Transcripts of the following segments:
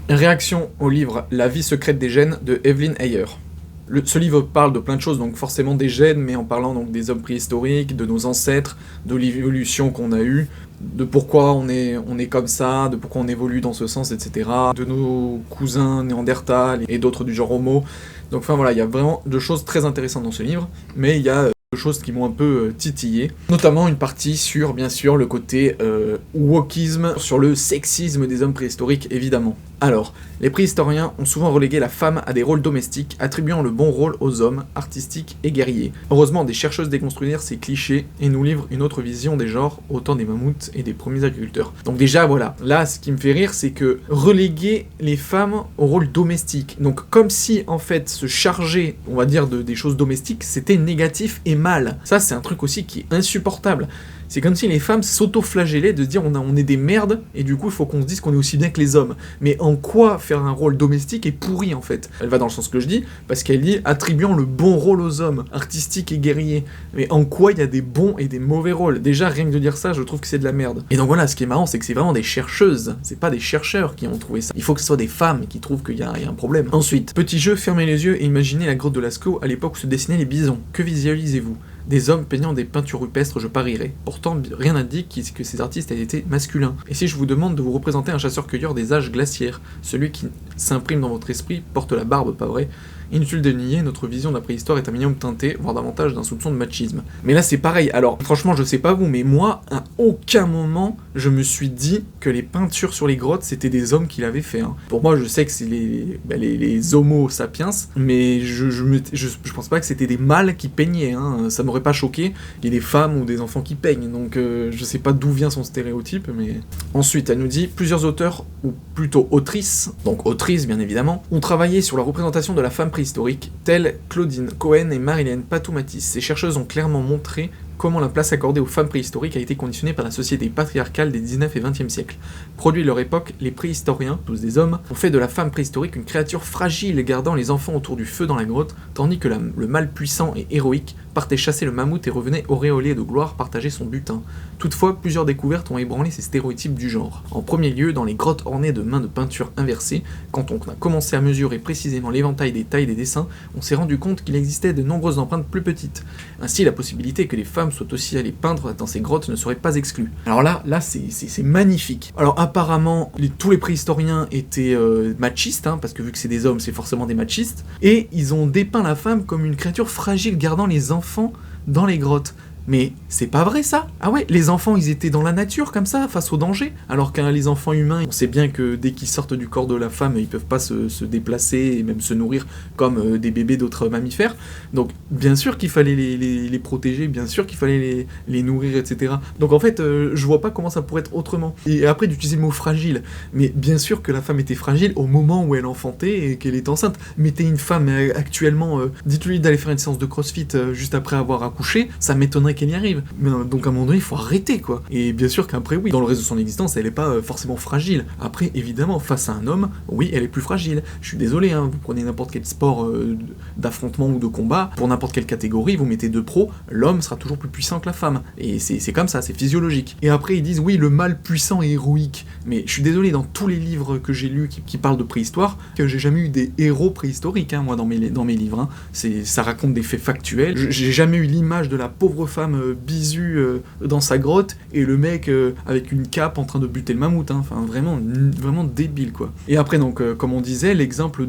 Réaction au livre La vie secrète des gènes de Evelyn Ayer. Ce livre parle de plein de choses, donc forcément des gènes, mais en parlant donc des hommes préhistoriques, de nos ancêtres, de l'évolution qu'on a eue, de pourquoi on est comme ça, de pourquoi on évolue dans ce sens, etc. De nos cousins Néandertal et d'autres du genre Homo. Donc enfin voilà, il y a vraiment de choses très intéressantes dans ce livre, mais il y a de choses qui m'ont un peu titillé, notamment une partie sur, bien sûr, le côté wokisme, sur le sexisme des hommes préhistoriques, évidemment. Alors, les préhistoriens ont souvent relégué la femme à des rôles domestiques, attribuant le bon rôle aux hommes, artistiques et guerriers. Heureusement, des chercheuses déconstruisent ces clichés et nous livrent une autre vision des genres, au temps des mammouths et des premiers agriculteurs. Donc déjà, voilà, là, ce qui me fait rire, c'est que reléguer les femmes au rôle domestique. Donc comme si, en fait, se charger, on va dire, des choses domestiques, c'était négatif et mal. Ça, c'est un truc aussi qui est insupportable. C'est comme si les femmes s'auto-flagellaient de se dire on est des merdes, et du coup il faut qu'on se dise qu'on est aussi bien que les hommes. Mais en quoi faire un rôle domestique est pourri en fait? Elle va dans le sens que je dis, parce qu'elle dit attribuant le bon rôle aux hommes, artistiques et guerriers. Mais en quoi il y a des bons et des mauvais rôles? Déjà rien que de dire ça, je trouve que c'est de la merde. Et donc voilà, ce qui est marrant, c'est que c'est vraiment des chercheuses, c'est pas des chercheurs qui ont trouvé ça. Il faut que ce soit des femmes qui trouvent qu'il y a un problème. Ensuite, petit jeu, fermez les yeux et imaginez la grotte de Lascaux à l'époque où se dessinaient les bisons. Que visualisez-vous? Des hommes peignant des peintures rupestres, je parierais. Pourtant, rien n'indique que ces artistes aient été masculins. Et si je vous demande de vous représenter un chasseur-cueilleur des âges glaciaires, celui qui s'imprime dans votre esprit porte la barbe, pas vrai? Inutile de nier, notre vision de la préhistoire est un minimum teintée, voire davantage d'un soupçon de machisme. Mais là c'est pareil, alors franchement je sais pas vous, mais moi, à aucun moment, je me suis dit que les peintures sur les grottes, c'était des hommes qui l'avaient fait. Hein. Pour moi, je sais que c'est les homo sapiens, mais je pense pas que c'était des mâles qui peignaient, hein. Ça m'aurait pas choqué qu'il y ait des femmes ou des enfants qui peignent, donc je sais pas d'où vient son stéréotype, mais... Ensuite, elle nous dit, plusieurs auteurs, ou plutôt autrices, donc autrices bien évidemment, ont travaillé sur la représentation de la femme préhistorique, telles Claudine Cohen et Marilène Patou-Matisse. Ces chercheuses ont clairement montré comment la place accordée aux femmes préhistoriques a été conditionnée par la société patriarcale des 19 et 20e siècles. Produits de leur époque, les préhistoriens, tous des hommes, ont fait de la femme préhistorique une créature fragile gardant les enfants autour du feu dans la grotte, tandis que le mâle puissant et héroïque partait chasser le mammouth et revenait auréolé de gloire partager son butin. Toutefois, plusieurs découvertes ont ébranlé ces stéréotypes du genre. En premier lieu, dans les grottes ornées de mains de peinture inversées, quand on a commencé à mesurer précisément l'éventail des tailles des dessins, on s'est rendu compte qu'il existait de nombreuses empreintes plus petites. Ainsi, la possibilité que les femmes soient aussi allées peindre dans ces grottes ne serait pas exclue. Alors là c'est magnifique. Alors apparemment, tous les préhistoriens étaient machistes, hein, parce que vu que c'est des hommes, c'est forcément des machistes, et ils ont dépeint la femme comme une créature fragile gardant les enfants dans les grottes. Mais c'est pas vrai ça? Ah ouais, les enfants ils étaient dans la nature comme ça, face au danger, alors que les enfants humains, on sait bien que dès qu'ils sortent du corps de la femme, ils peuvent pas se déplacer et même se nourrir comme des bébés d'autres mammifères, donc bien sûr qu'il fallait les protéger, bien sûr qu'il fallait les nourrir, etc. Donc en fait, je vois pas comment ça pourrait être autrement. Et après d'utiliser le mot fragile, mais bien sûr que la femme était fragile au moment où elle enfantait et qu'elle est enceinte. Mettez une femme actuellement, dites-lui d'aller faire une séance de crossfit juste après avoir accouché, ça m'étonnerait qu'elle y arrive. Mais, donc à un moment donné, il faut arrêter quoi. Et bien sûr qu'après, oui, dans le reste de son existence, elle est pas forcément fragile. Après, évidemment, face à un homme, oui, elle est plus fragile. Je suis désolé, hein, vous prenez n'importe quel sport d'affrontement ou de combat, pour n'importe quelle catégorie, vous mettez deux pros, l'homme sera toujours plus puissant que la femme. Et c'est comme ça, c'est physiologique. Et après, ils disent, oui, le mâle puissant et héroïque. Mais je suis désolé, dans tous les livres que j'ai lus qui parlent de préhistoire, que j'ai jamais eu des héros préhistoriques, hein, moi, dans mes livres. Hein. Ça raconte des faits factuels. J'ai jamais eu l'image de la pauvre femme bisu dans sa grotte et le mec avec une cape en train de buter le mammouth, hein. Enfin vraiment débile quoi. Et après donc comme on disait, l'exemple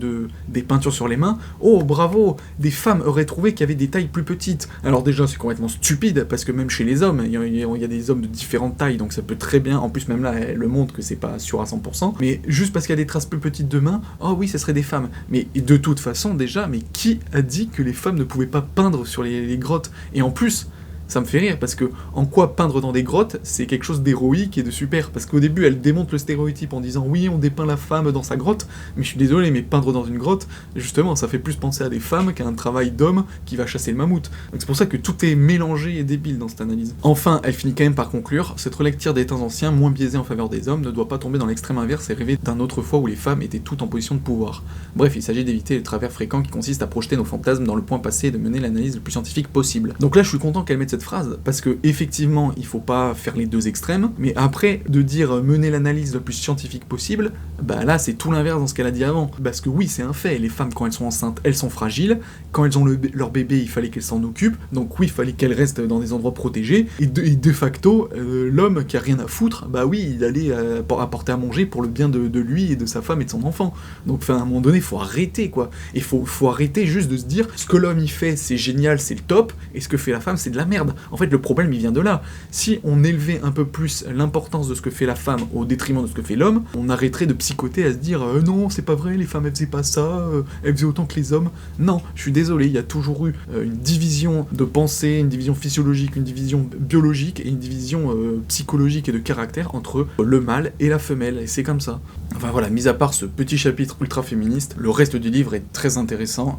des peintures sur les mains, oh bravo, des femmes auraient trouvé qu'il y avait des tailles plus petites. Alors déjà c'est complètement stupide parce que même chez les hommes, il y a des hommes de différentes tailles, donc ça peut très bien, en plus même là elle le montre que c'est pas sûr à 100%, mais juste parce qu'il y a des traces plus petites de mains, oh oui ça serait des femmes. Mais de toute façon déjà, mais qui a dit que les femmes ne pouvaient pas peindre sur les grottes? Et en plus, ça me fait rire parce que en quoi peindre dans des grottes, c'est quelque chose d'héroïque et de super. Parce qu'au début, elle démonte le stéréotype en disant oui, on dépeint la femme dans sa grotte, mais je suis désolé, mais peindre dans une grotte, justement, ça fait plus penser à des femmes qu'à un travail d'homme qui va chasser le mammouth. Donc c'est pour ça que tout est mélangé et débile dans cette analyse. Enfin, elle finit quand même par conclure, cette relecture des temps anciens, moins biaisée en faveur des hommes, ne doit pas tomber dans l'extrême inverse et rêver d'un autre fois où les femmes étaient toutes en position de pouvoir. Bref, il s'agit d'éviter les travers fréquents qui consistent à projeter nos fantasmes dans le point passé et de mener l'analyse le plus scientifique possible. Donc là, je suis content qu'elle mette cette cette phrase, parce que effectivement, il faut pas faire les deux extrêmes, mais après, de dire mener l'analyse le plus scientifique possible, bah là, c'est tout l'inverse dans ce qu'elle a dit avant. Parce que oui, c'est un fait, les femmes, quand elles sont enceintes, elles sont fragiles, quand elles ont leur bébé, il fallait qu'elles s'en occupent, donc oui, il fallait qu'elles restent dans des endroits protégés, et de facto, l'homme qui a rien à foutre, bah oui, il allait apporter à manger pour le bien de lui et de sa femme et de son enfant. Donc, à un moment donné, faut arrêter, quoi. Et faut arrêter juste de se dire, ce que l'homme il fait, c'est génial, c'est le top, et ce que fait la femme, c'est de la merde. En fait, le problème, il vient de là. Si on élevait un peu plus l'importance de ce que fait la femme au détriment de ce que fait l'homme, on arrêterait de psychoter à se dire non, c'est pas vrai, les femmes elles faisaient pas ça, elles faisaient autant que les hommes. Non, je suis désolé, il y a toujours eu une division de pensée, une division physiologique, une division biologique et une division psychologique et de caractère entre le mâle et la femelle, et c'est comme ça. Enfin voilà, mis à part ce petit chapitre ultra féministe, le reste du livre est très intéressant